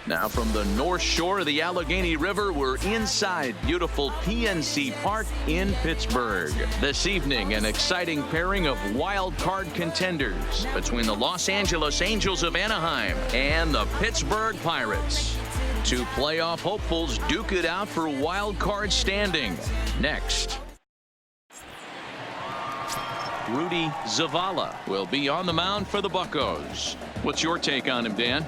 Now from the north shore of the Allegheny River, we're inside beautiful PNC Park in Pittsburgh. This evening, an exciting pairing of wild card contenders between the Los Angeles Angels of Anaheim and the Pittsburgh Pirates. Two playoff hopefuls duke it out for wild card standing. Next. Rudy Zavala will be on the mound for the Buccos. What's your take on him, Dan?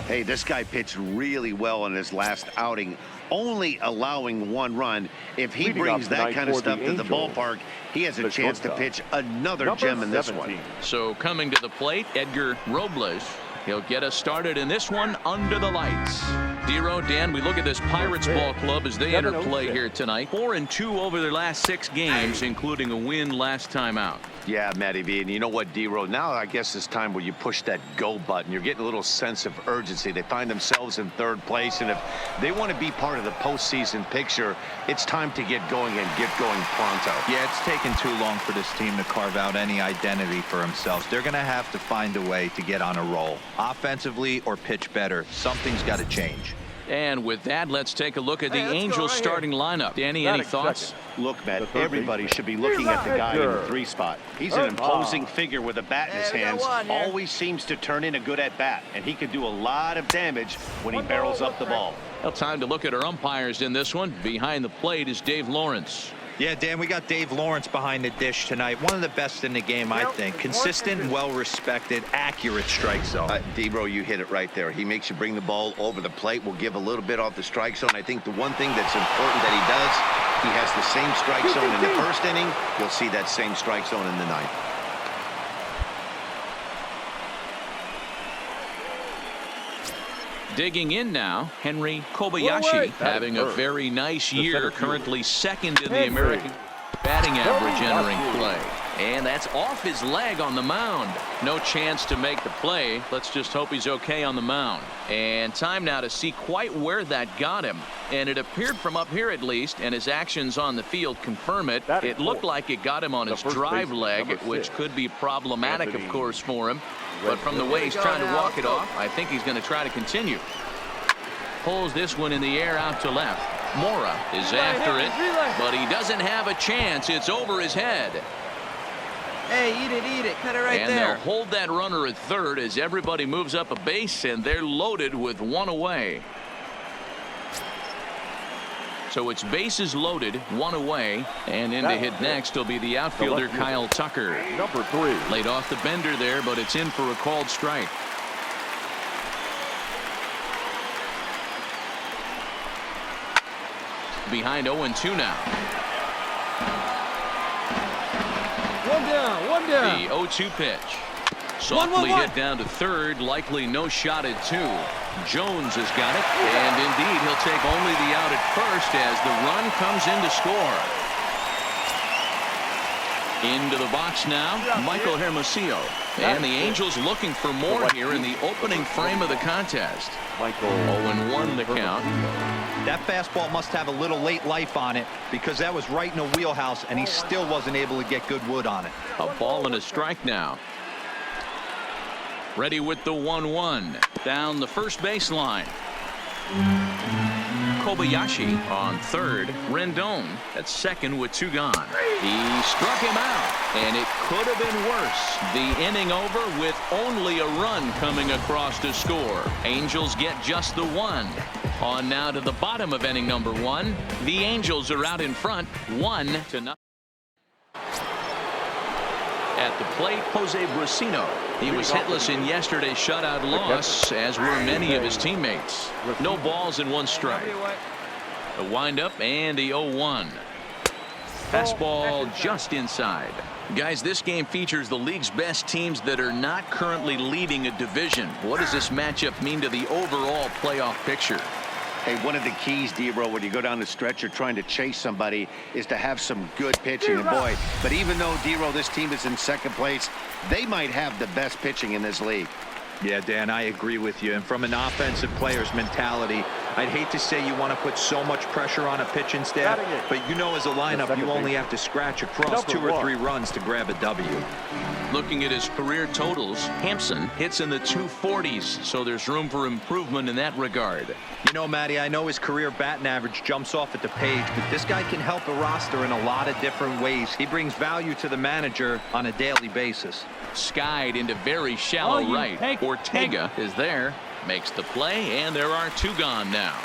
Hey, this guy pitched really well in his last outing, only allowing 1 run. If he brings that kind of stuff to the ballpark, he has a chance to pitch another gem in this one. So coming to the plate, Edgar Robles. He'll get us started in this one under the lights. Dero, Dan, we look at this Pirates ball club as they enter play here tonight. 4-2 over their last 6 games, including a win last time out. Yeah, Matty V, and you know what, Dero? Now I guess it's time where you push that go button. You're getting a little sense of urgency. They find themselves in 3rd place, and if they want to be part of the postseason picture, it's time to get going and get going pronto. Yeah, it's taken too long for this team to carve out any identity for themselves. They're going to have to find a way to get on a roll, offensively or pitch better. Something's got to change. And with that, let's take a look at the Angels starting lineup. Danny, any thoughts? Look, Matt, everybody should be looking at the guy in the 3 spot. He's an imposing figure with a bat in his hands. Always seems to turn in a good at-bat, and he can do a lot of damage when he barrels up the ball. Well, time to look at our umpires in this one. Behind the plate is Dave Lawrence. Yeah, Dan, we got Dave Lawrence behind the dish tonight. One of the best in the game, I think. Consistent, well-respected, accurate strike zone. Debro, you hit it right there. He makes you bring the ball over the plate. Will give a little bit off the strike zone. I think the one thing that's important that he has the same strike zone in the 1st inning. You'll see that same strike zone in the 9th. Digging in now, Henry Kobayashi, having a very nice year, currently 2nd in the American batting average entering play. And that's off his leg on the mound. No chance to make the play. Let's just hope he's okay on the mound. And time now to see quite where that got him. And it appeared from up here at least, and his actions on the field confirm it. It looked like it got him on his drive leg, which could be problematic, of course, for him. But from the way he's trying to walk it off, I think he's going to try to continue. Pulls this one in the air out to left. Mora is after it, but he doesn't have a chance. It's over his head. Hey, eat it. Cut it right there. And they'll hold that runner at 3rd as everybody moves up a base, and they're loaded with 1 away. So it's bases loaded, 1 away, and in to hit next will be the outfielder Kyle Tucker. Number 3. Laid off the bender there, but it's in for a called strike. Behind 0-2 now. 1 down. The 0-2 pitch. Softly hit down to 3rd, likely no shot at 2. Jones has got it, and indeed he'll take only the out at 1st as the run comes in to score. Into the box now, Michael Hermosillo. And the Angels looking for more here in the opening frame of the contest. 0-1 the count. That fastball must have a little late life on it because that was right in the wheelhouse, and he still wasn't able to get good wood on it. A ball and a strike now. Ready with the 1-1 down the first baseline. Kobayashi on 3rd. Rendon at 2nd with 2 gone. He struck him out, and it could have been worse. The inning over with only a run coming across to score. Angels get just the 1. On now to the bottom of inning number 1. The Angels are out in front, 1-0. At the plate, Jose Brasino. He was hitless in yesterday's shutout loss, as were many of his teammates. No balls and 1 strike. The windup and the 0-1. Fastball just inside. Guys, this game features the league's best teams that are not currently leading a division. What does this matchup mean to the overall playoff picture? Hey, one of the keys, Debro, when you go down the stretch, you're trying to chase somebody, is to have some good pitching. And boy, but even though, Debro, this team is in 2nd place, they might have the best pitching in this league. Yeah, Dan, I agree with you. And from an offensive player's mentality, I'd hate to say you want to put so much pressure on a pitching staff, but you know as a lineup you only have to scratch across 2 or 3 runs to grab a W. Looking at his career totals, Hampson hits in the 240s, so there's room for improvement in that regard. You know, Matty, I know his career batting average jumps off at the page, but this guy can help a roster in a lot of different ways. He brings value to the manager on a daily basis. Skied into very shallow right. Ortega is there, makes the play, and there are 2 gone now.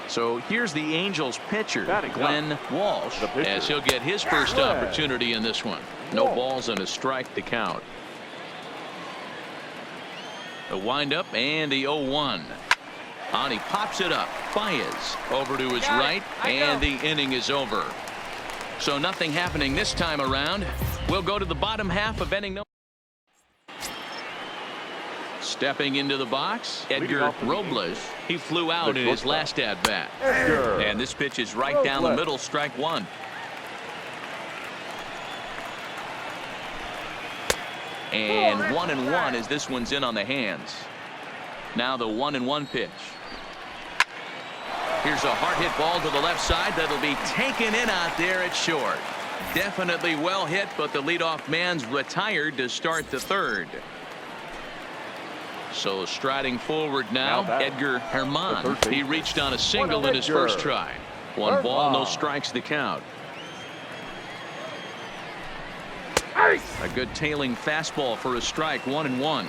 So here's the Angels pitcher, Glenn Walsh, as he'll get his first opportunity in this one. No balls and a strike to count. The windup and the 0-1. On he pops it up. Baez over to his right, and the inning is over. So nothing happening this time around. We'll go to the bottom half of inning number. Stepping into the box, Edgar Robles. He flew out in his last at-bat. And this pitch is right down the middle, strike 1. And 1-1 as this one's in on the hands. Now the 1-1 pitch. Here's a hard hit ball to the left side that'll be taken in out there at short. Definitely well hit, but the leadoff man's retired to start the 3rd. So striding forward now, Edgar Herman. He reached on a single in his first try. 1 ball, no strikes to count. A good tailing fastball for a strike. 1-1.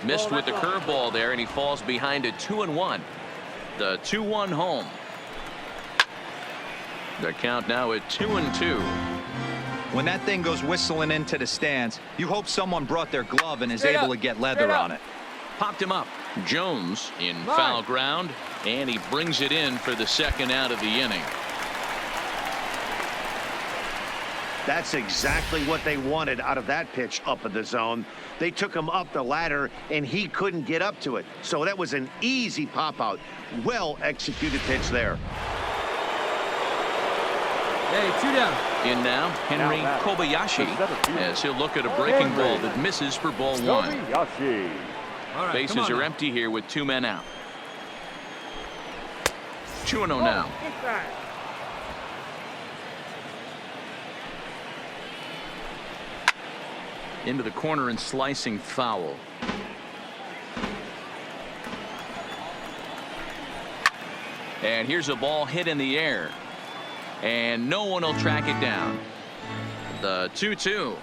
Missed with the curveball there, and he falls behind a 2-1. The 2-1 home. The count now at 2-2. When that thing goes whistling into the stands, you hope someone brought their glove and is able to get leather on it. Popped him up. Jones in foul ground, and he brings it in for the 2nd out of the inning. That's exactly what they wanted out of that pitch up in the zone. They took him up the ladder, and he couldn't get up to it. So that was an easy pop-out. Well-executed pitch there. Hey, 2 down. In now, Henry Kobayashi, as he'll look at a breaking ball that misses for ball 1. All right, Bases are empty here with 2 men out. 2-0 now. Into the corner and slicing foul. And here's a ball hit in the air. And no one will track it down. The 2-2.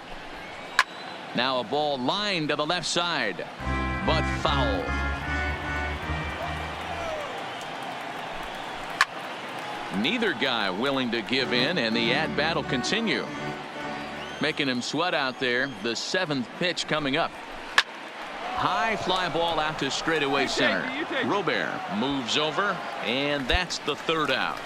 Now a ball lined to the left side, but foul. Neither guy willing to give in, and the at-bat will continue. Making him sweat out there. The 7th pitch coming up. High fly ball out to straightaway center. Robert moves over, and that's the 3rd out.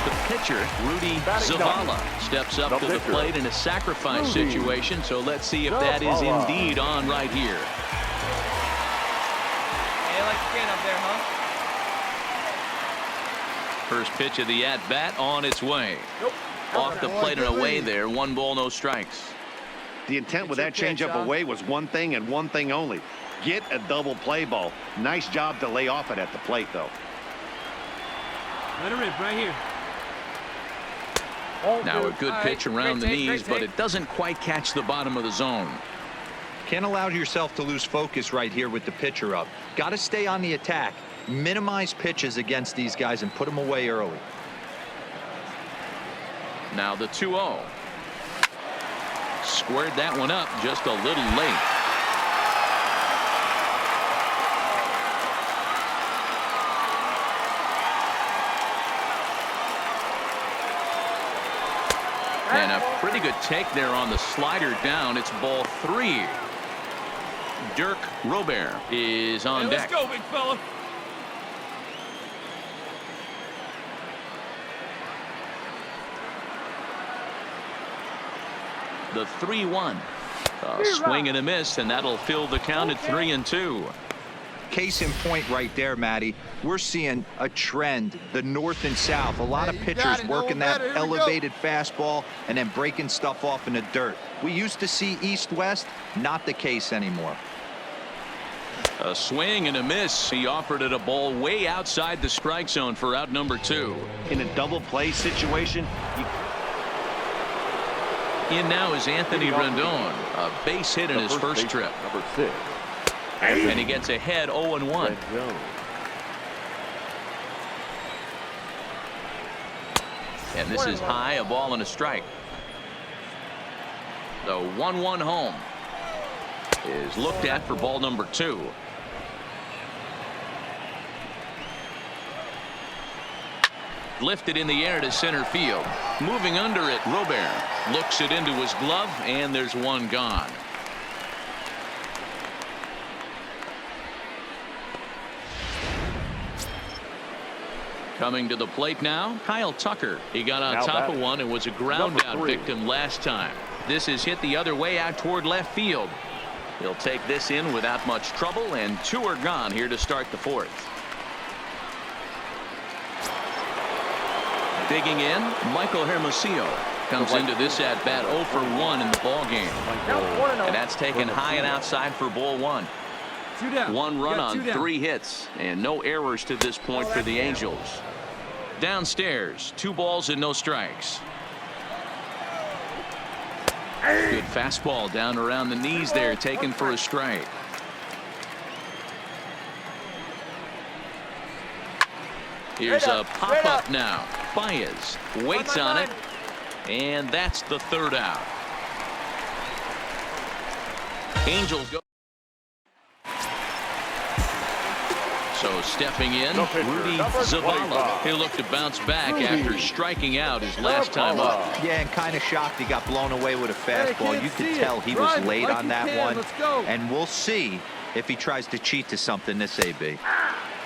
The pitcher, Rudy Zavala, steps up to the plate in a sacrifice situation, so let's see if that is indeed on right here. Hey, like to get up there, huh? First pitch of the at-bat on its way. Off the plate and away there. 1 ball, no strikes. The intent with that changeup away was one thing and one thing only. Get a double play ball. Nice job to lay off it at the plate, though. Let it rip right here. Now a good pitch around the knees, but it doesn't quite catch the bottom of the zone. Can't allow yourself to lose focus right here with the pitcher up. Got to stay on the attack. Minimize pitches against these guys and put them away early. Now the 2-0. Squared that one up just a little late. And a pretty good take there on the slider down. It's ball 3. Dirk Robert is on deck. Let's go, big fella. The 3-1. A swing and a miss, and that'll fill the count at 3-2. Case in point right there, Matty. We're seeing a trend, the north and south. A lot of pitchers working that elevated fastball and then breaking stuff off in the dirt. We used to see east-west, not the case anymore. A swing and a miss. He offered it a ball way outside the strike zone for out number 2. In a double play situation, In now is Anthony Rendon, a base hit in his first trip. Number 6. And he gets ahead 0-1. And this is high, a ball and a strike. The 1-1 home is looked at for ball number 2. Lifted in the air to center field. Moving under it, Robert looks it into his glove, and there's one gone. Coming to the plate now, Kyle Tucker. He got on top of one and was a ground out victim last time. This is hit the other way out toward left field. He'll take this in without much trouble, and 2 are gone here to start the 4th. Digging in, Michael Hermosillo comes into this at bat 0 for 1 in the ball game. And that's taken high and outside for ball 1. 2 down. 1 run on 2 down. 3 hits and no errors to this point for the Angels. Downstairs, 2 balls and no strikes. Good fastball down around the knees there, taken for a strike. Here's a pop-up now. Baez waits on it, and that's the 3rd out. Angels go. So stepping in, Rudy Zavala. He'll look to bounce back after striking out his last time up. Yeah, and kind of shocked he got blown away with a fastball. You could tell he was late on that one. And we'll see if he tries to cheat to something this AB.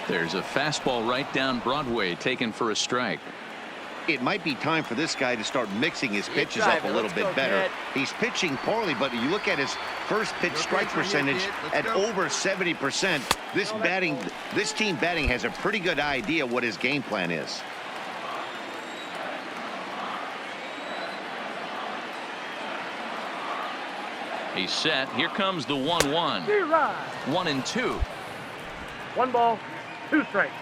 There's a fastball right down Broadway, taken for a strike. it might be time for this guy to start mixing his pitches up a little bit better. He's pitching poorly, but you look at his first pitch strike percentage at over 70%. This team batting has a pretty good idea what his game plan is. He's set. Here comes the 1-1. 1-2. 1 ball, 2 strikes.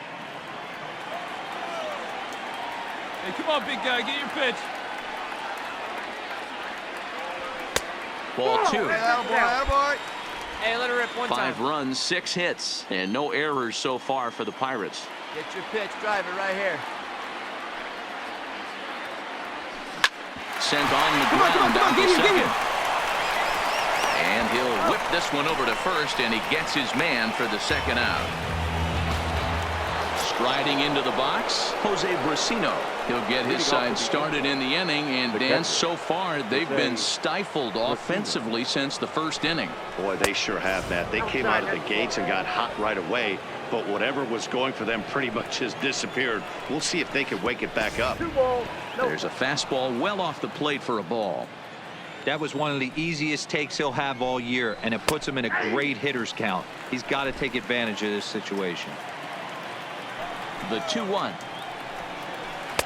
Hey, come on, big guy, get your pitch. Ball 2. Hey, let her rip one time. 5 runs, 6 hits, and no errors so far for the Pirates. Get your pitch, drive it right here. Sent on the ground down to second. And he'll whip this one over to first, and he gets his man for the second out. Striding into the box, Jose Brasino. He'll get his side started in the inning, and Dan, so far they've been stifled offensively since the first inning. Boy, they sure have, Matt. They came out of the gates and got hot right away, but whatever was going for them pretty much has disappeared. We'll see if they can wake it back up. 2 balls, no. There's a fastball well off the plate for a ball. That was one of the easiest takes he'll have all year, and it puts him in a great hitter's count. He's got to take advantage of this situation. The 2-1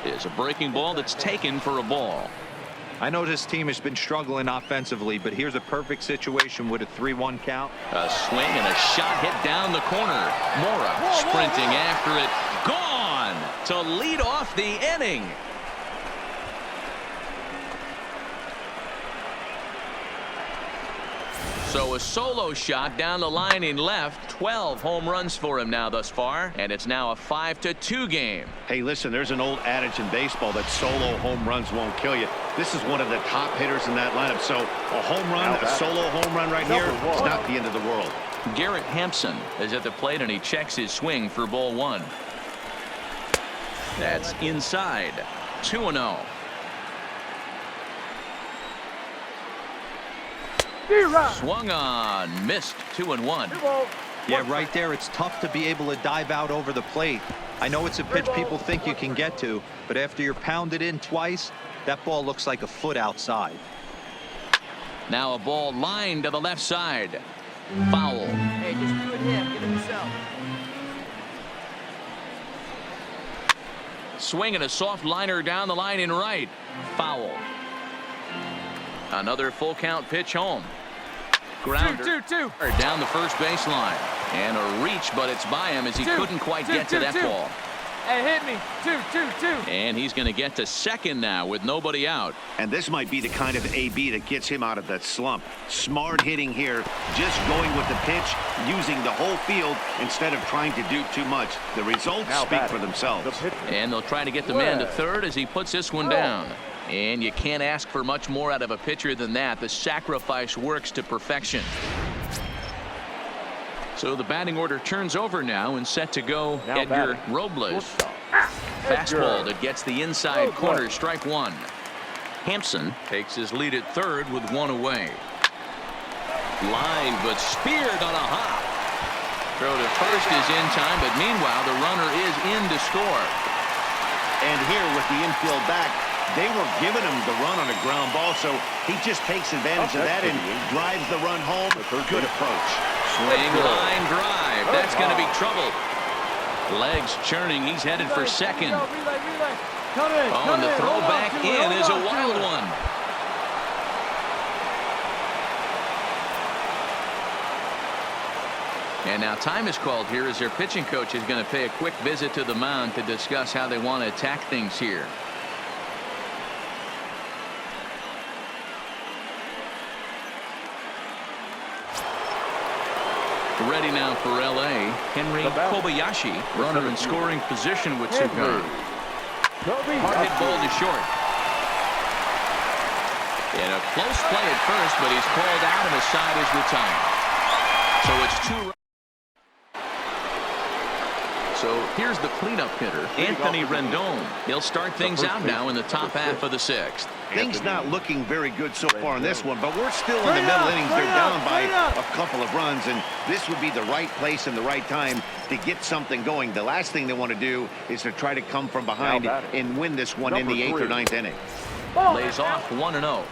is a breaking ball that's taken for a ball. I know this team has been struggling offensively, but here's a perfect situation with a 3-1 count. A swing and a shot hit down the corner. Mora sprinting after it. Gone to lead off the inning. So a solo shot down the line in left. 12 home runs for him now thus far, and it's now a 5-2 game. Hey, listen, there's an old adage in baseball that solo home runs won't kill you. This is one of the top hitters in that lineup. So a home run, a solo home run right here is not the end of the world. Garrett Hampson is at the plate, and he checks his swing for ball 1. That's inside. 2-0. Swung on, missed. 2-1. 2 balls. Yeah, right there, it's tough to be able to dive out over the plate. I know it's a pitch people think you can get to, but after you're pounded in twice, that ball looks like a foot outside. Now a ball lined to the left side. Foul. Hey, just do it him. Get him a Swinging a soft liner down the line in right. Foul. Another full count pitch home. Grounder down the first baseline. And a reach, but it's by him as he couldn't quite get to that ball. Hey, hit me. 2-2-2. And he's going to get to second now with nobody out. And this might be the kind of AB that gets him out of that slump. Smart hitting here, just going with the pitch, using the whole field instead of trying to do too much. The results speak for themselves. And they'll try to get the man to third as he puts this one down. And you can't ask for much more out of a pitcher than that. The sacrifice works to perfection. So the batting order turns over now and set to go Edgar Robles. Fastball that gets the inside corner, strike one. Hampson takes his lead at third with one away. Line but speared on a hop. Throw to first is in time, but meanwhile the runner is in to score. And here with the infield back, they were giving him the run on a ground ball, so he just takes advantage of that and drives the run home. Good approach. Swing, line drive. That's going to be trouble. Legs churning. He's headed for second. Oh, and the throw back in is a wild one. And now time is called here as their pitching coach is going to pay a quick visit to the mound to discuss how they want to attack things here. Ready now for L.A. Henry Kobayashi, runner in scoring position with two guns. Hard hit ball to short. And a close play at first, but he's called out and the side is retired. So it's two. So here's the cleanup hitter, Anthony Rendon. He'll start things out now in the top half of the sixth. Things not looking very good so far in this one, but we're still in the middle innings. They're down by a couple of runs, and this would be the right place and the right time to get something going. The last thing they want to do is to try to come from behind and win this one in the 8th or 9th inning. Lays off 1-0.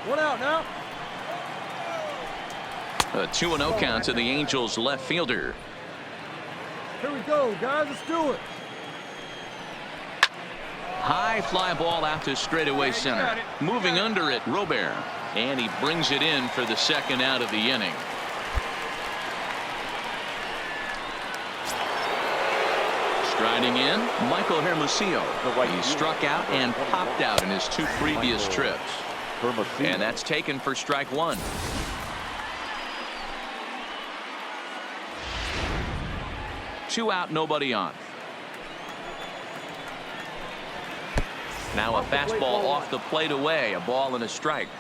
One out now. A 2-0 count to the Angels left fielder. Here we go, guys. Let's do it. High fly ball out to straightaway center. Moving under it, Robert. And he brings it in for the second out of the inning. Striding in, Michael Hermosillo. He struck out and popped out in his two previous trips. And that's taken for strike one. Two out, nobody on. Now a fastball off the plate away, a ball and a strike.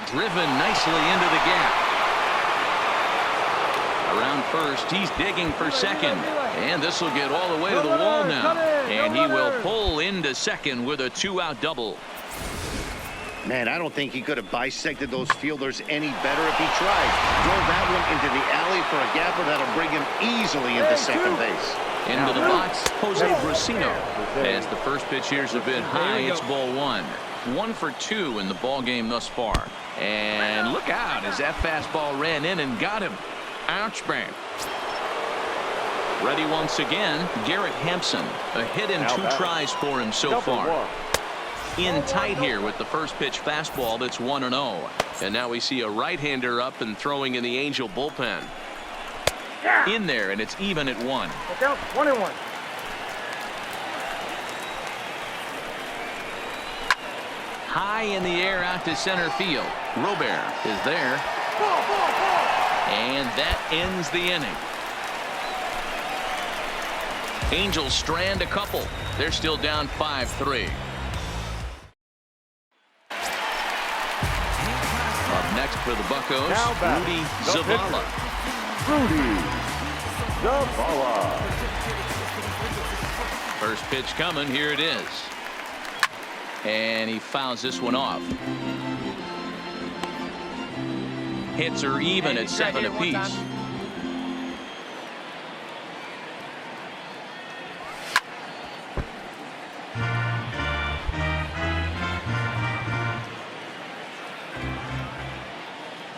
Driven nicely into the gap. Around first, he's digging for second. And this will get all the way to the wall now. And he will pull into second with a two-out double. Man, I don't think he could have bisected those fielders any better if he tried. Drove that one into the alley for a gapper that'll bring him easily into second base. Into the box, Jose Brusino. As the first pitch here's a bit high, it's ball one. 1 for 2 in the ball game thus far. And look out as that fastball ran in and got him. Ouch, bang. Ready once again, Garrett Hampson. A hit in 2 tries for him so far. In tight here with the first pitch fastball that's 1-0. And now we see a right-hander up and throwing in the Angel bullpen. In there, and it's even at 1. Look out, 1-1. High in the air out to center field. Robert is there. And that ends the inning. Angels strand a couple. They're still down 5-3. Up next for the Buccos, Rudy Zavala. First pitch coming. Here it is. And he fouls this one off. Hits are even at 7 apiece.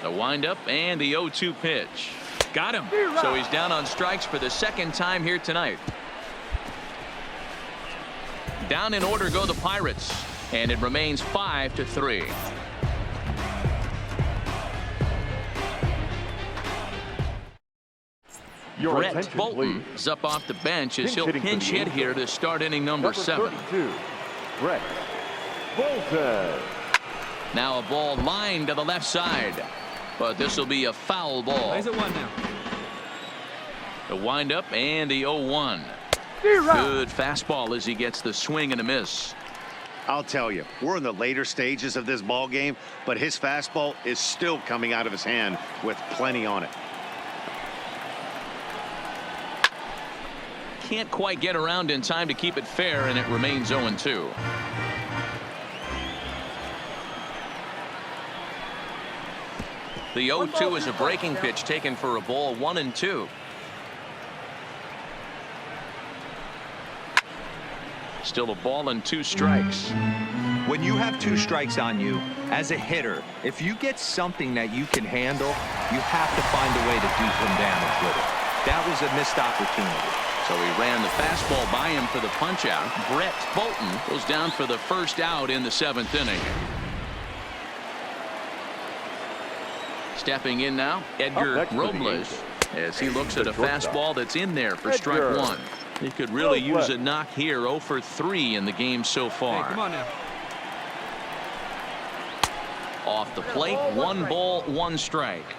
The windup and the 0-2 pitch. Got him. So he's down on strikes for the second time here tonight. Down in order go the Pirates, and it remains 5-3. Brett Bolton is up off the bench as he'll pinch hit here to start inning number 7. Brett Bolton. Now a ball lined to the left side, but this will be a foul ball. Plays it 1 now. The windup and the 0-1. Good fastball as he gets the swing and a miss. I'll tell you, we're in the later stages of this ball game, but his fastball is still coming out of his hand with plenty on it. Can't quite get around in time to keep it fair, and it remains 0-2. The 0-2 is a breaking pitch taken for a ball, 1-2. Still a ball and 2 strikes. When you have 2 strikes on you, as a hitter, if you get something that you can handle, you have to find a way to do some damage with it. That was a missed opportunity. So he ran the fastball by him for the punch-out. Brett Bolton goes down for the first out in the 7th inning. Stepping in now, Edgar Robles, as he looks at a fastball that's in there for strike 1. He could really use a knock here. 0 for 3 in the game so far. Hey, come on now. Off the plate, 1 ball, 1 strike.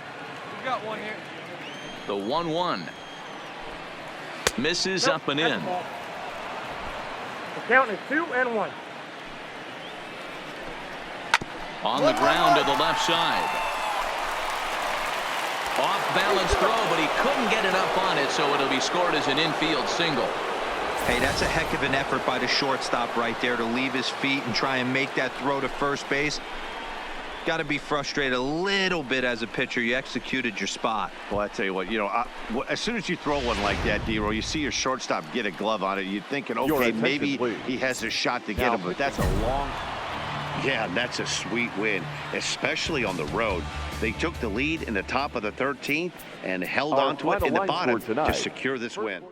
We got one here. The 1-1. Misses up and in. The count is 2-1. On the ground to the left side. Off balance throw, but he couldn't get it up on it, so it'll be scored as an infield single. Hey, that's a heck of an effort by the shortstop right there to leave his feet and try and make that throw to first base. Got to be frustrated a little bit as a pitcher. You executed your spot. Well, I tell you what, as soon as you throw one like that, D-Row, you see your shortstop get a glove on it. You're thinking, okay, maybe he has a shot to get him, but that's a long. Yeah, that's a sweet win, especially on the road. They took the lead in the top of the 13th and held on to it in the bottom to secure this win.